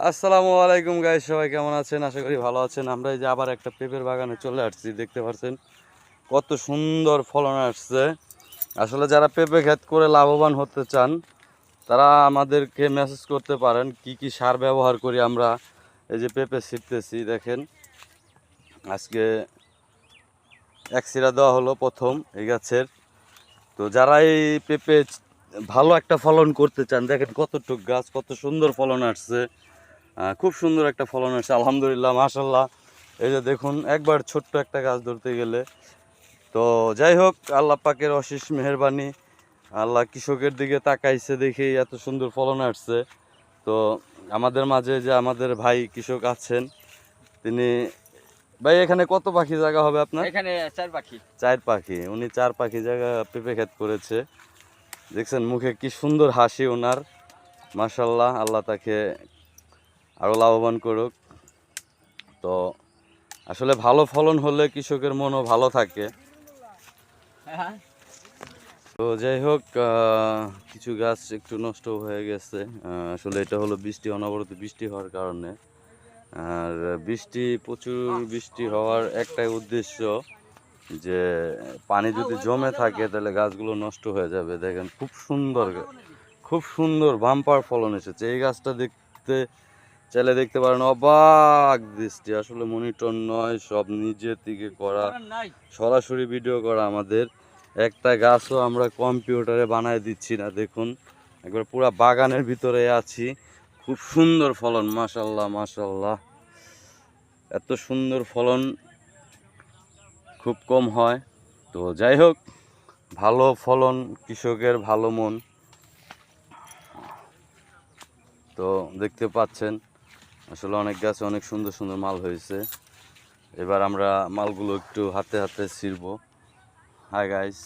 আসসালামু আলাইকুম গাইস, সবাই কেমন আছেন? আশা করি ভালো আছেন। আমরা এই যে আবার একটা পেঁপের বাগানে চলে আসছি। দেখতে পাচ্ছেন কত সুন্দর ফলন আসছে। আসলে যারা পেঁপে ক্ষেত করে লাভবান হতে চান তারা আমাদেরকে মেসেজ করতে পারেন কি কি সার ব্যবহার করি আমরা এই যে পেঁপে ছিটতেছি। দেখেন আজকে এক সিরা দেওয়া হলো প্রথম এই গাছের। তো যারা এই পেঁপে ভালো একটা ফলন করতে চান, দেখেন কতটুক গাছ, কত সুন্দর ফলন আসছে। খুব সুন্দর একটা ফলন আসছে আলহামদুলিল্লাহ, মাশাল্লাহ। এই যে দেখুন, একবার ছোট্ট একটা গাছ ধরতে গেলে। তো যাই হোক, আল্লাহ পাকের অশেষ মেহেরবানি, আল্লাহ কৃষকের দিকে তাকাইছে দেখেই এত সুন্দর ফলন আসছে। তো আমাদের মাঝে যে আমাদের ভাই কৃষক আছেন, তিনি ভাই এখানে কত পাখি জায়গা হবে আপনার? এখানে চার পাখি। চার পাখি, উনি চার পাখি জায়গা পেঁপে ক্ষেত করেছে। দেখছেন মুখে কি সুন্দর হাসি ওনার, মাশাল্লাহ। আল্লাহ তাকে আরও লাভবান করুক। তো আসলে ভালো ফলন হলে কৃষকের মনও ভালো থাকে। তো যাই হোক, কিছু গাছ একটু নষ্ট হয়ে গেছে। আসলে এটা হলো বৃষ্টি, অনবরত বৃষ্টি হওয়ার কারণে। আর প্রচুর বৃষ্টি হওয়ার একটাই উদ্দেশ্য যে পানি যদি জমে থাকে তাহলে গাছগুলো নষ্ট হয়ে যাবে। দেখেন খুব সুন্দর বাম্পার ফলন এসেছে। এই গাছটা দেখতে চাইলে দেখতে পারেন, অবাক দৃষ্টি। আসলে মনিটর নয়, সব নিজের থেকে করা, সরাসরি ভিডিও করা। আমাদের একটা গাছও আমরা কম্পিউটারে বানায় দিচ্ছি না। দেখুন একবার পুরা বাগানের ভিতরে আছি। খুব সুন্দর ফলন, মাশাল্লাহ মাশাল্লাহ। এত সুন্দর ফলন খুব কম হয়। তো যাই হোক, ভালো ফলন কৃষকের ভালো মন। তো দেখতে পাচ্ছেন আসলে অনেক গাছে অনেক সুন্দর সুন্দর মাল হয়েছে। এবার আমরা মালগুলো একটু হাতে হাতে ছিঁড়বো। Hi guys.